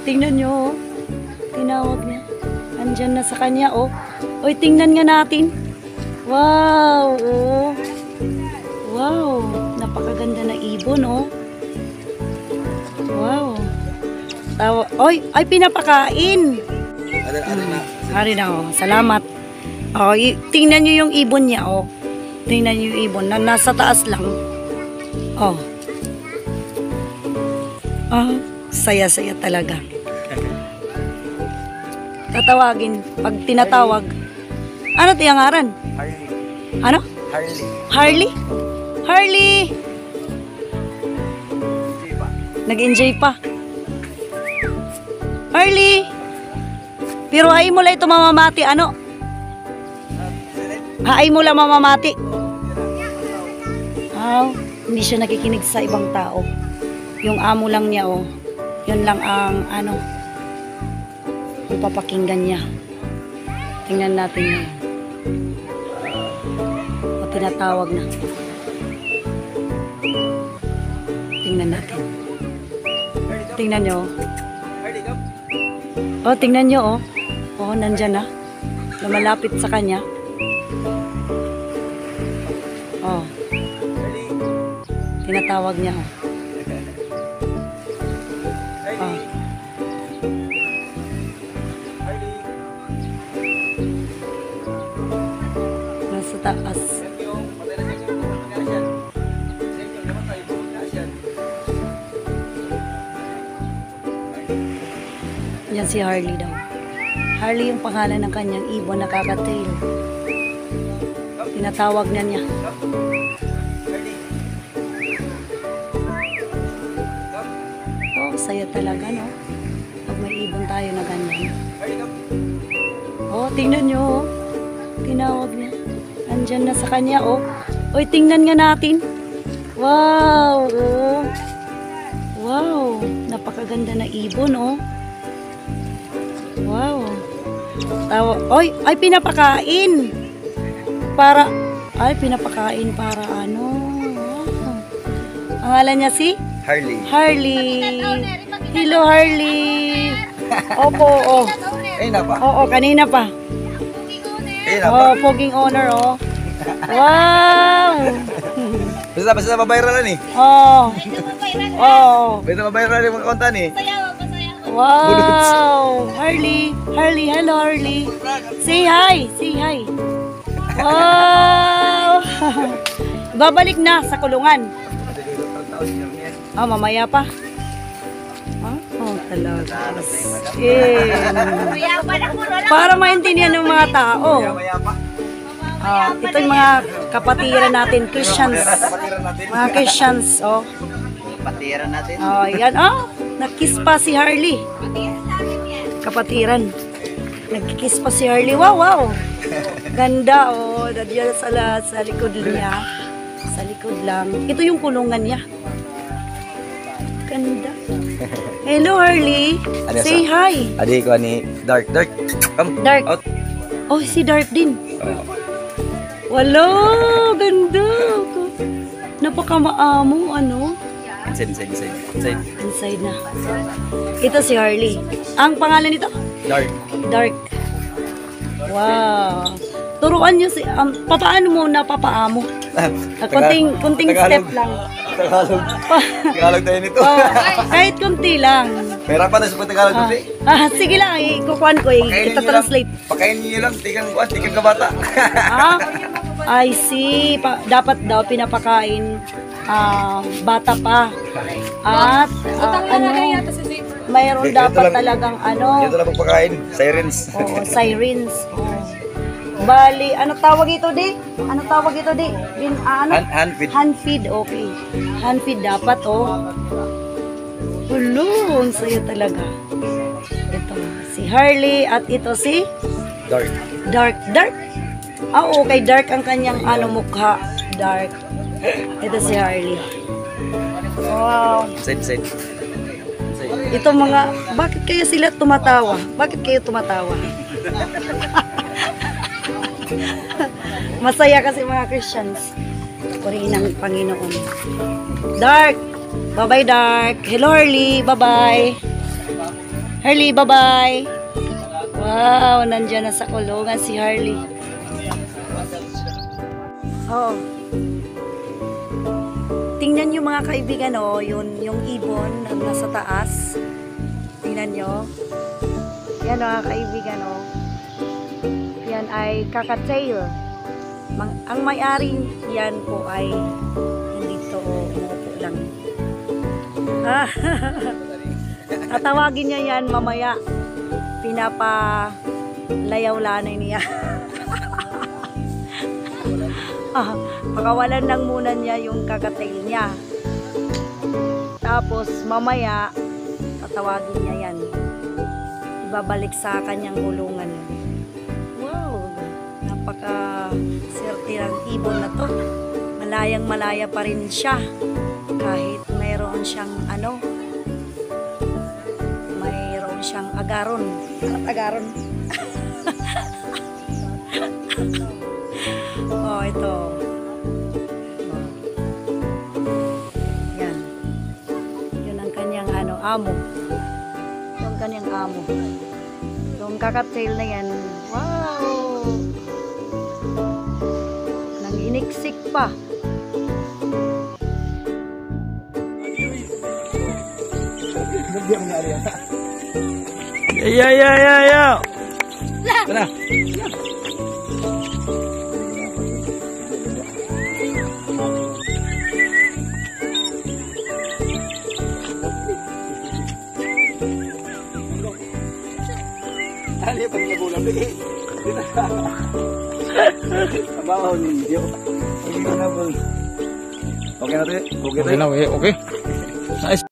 tingnan nyo, oh. Tinawag niya. Andyan na sa kanya, oh. Oy, tingnan nga natin. Wow, oh. Wow, napakaganda na ibon, oh. Wow. Oy, ay pinapakain. Hari na, oh. Salamat. Oh, tingnan nyo yung ibon niya, oh. Tingnan nyo yung ibon na nasa taas lang. Oh. Ah, saya-saya talaga. Tatawagin. Pag tinatawag. Ano tiyangaran? Harley. Ano? Harley. Harley? Harley! Nag-enjoy pa. Harley! Pero ay mo lang ito mamamati. Ano? Ay mo lang mamamati. Oh, hindi siya nakikinig sa ibang tao. Yung amo lang niya, oh. Yun lang ang, ano, yung papakinggan niya. Tingnan natin yun. O, tinatawag na. Tingnan natin. Tingnan nyo. Oh, tingnan nyo, oh. Oh, nandyan na. Lumalapit sa kanya. Oh. Tinatawag niya, oh. Oh. Nasa taas. Yan si Harley daw. Harley yung pangalan ng kanyang ibon na kakatail. Tinatawag na niya. Oh, saya talaga, no? Pag may ibon tayo na ganyan. Oh, tingnan nyo, oh. Tinawag niya. Andyan na sa kanya, oh. Oy, tingnan nga natin. Wow, oh. Wow, napakaganda na ibon, oh. Wow. Oy, ay pinapakain. Pinapakain para ano. Wow. Pangalan niya si? Harley. Harley. Hello, Harley. Opo, oh. Ay, napa. Oo, kanina pa. Ay, napa. Oh, poging owner, oh. Wow. Basta mabayralan eh. Oh. Oh. Basta mabayralan yung mga kontan eh. Wow. Harley. Harley, hello, Harley. Say hi. Say hi. Wow. Babalik na sa kulungan. Oh, mamaya pa. Oh, talaga. Para maintindihan ng mga tao. Ito yung mga kapatiran natin, Christians. Mga Christians, oh. Kapatiran natin. Oh, yan, oh. Nag-kiss pa si Harley. Kapatiran. Nag-kiss pa si Harley. Wow, wow. Ganda, oh. Dadyan sa likod niya. Sa likod lang. Ito yung kulungan niya. Ganda. Hello, Harley. Say hi. Adi ko ni Dark. Dark. Come. Dark. Out. Oh, si Dark din. Wala, ganda. Napakamaamo, ano? Inside na. Ito si Harley. Ang pangalan nito? Dark. Dark. Wow. Turuan niyo si papaano mo na papaamo? Kunting step lang. Tagalog tayo nito. Kahit kunti lang. Meron pa na sa Tagalog kunti. Sige lang, ikukuhan ko, ita-translate. Pakain niyo lang, tikang kabata. I see. Dapat daw pinapakain bata pa. At mayroon dapat talagang ano. Ito lang pagpakain, sirens. Oo, sirens. Bali, ano tawag ito di? Ano tawag ito di? Hand feed. Hand feed, okay. Hand feed dapat, oh. Hulun, sa'yo talaga. Ito, si Harley at ito si? Dark. Dark. Okay, Dark ang kanyang mukha. Dark. Ito si Harley. Wow. Side. Ito bakit kaya sila tumatawa? Bakit kayo tumatawa? Masaya kasi mga Christians. Purihin ang Panginoon. Dark. Bye-bye, Dark. Hello, Harley. Bye-bye. Harley, bye-bye. Wow, nandyan na sa kulungan si Harley. Oh. Tingnan nyo mga kaibigan, oh, yung ibon na nasa taas. Tingnan nyo. Yan mga kaibigan, oh. Yan ay kakatail. Ang may-ari yan po ay dito, oh, umupo lang. Tatawagin niya yan mamaya. Pinapalayaw-lanay niya. Pakawalan lang muna niya yung kakatail niya. Tapos mamaya tatawagin niya yan. Ibabalik sa kanyang kulungan. Wow, napaka swerte ng ibon na to. Malayang malaya pa rin siya. Kahit mayroon siyang mayroon siyang agaron. Agaron. Oh, ito. Oh. Yan. Yun ang kanyang amo. Yung kanyang amo. Yung kakatail na yan. Wow! Nang-iniksik pa. Yeah. Tara. Ali pa niya bulan bigay. Abaw ni video. Okay na, boy. Okay na, okay. Okay na, okay. Nice.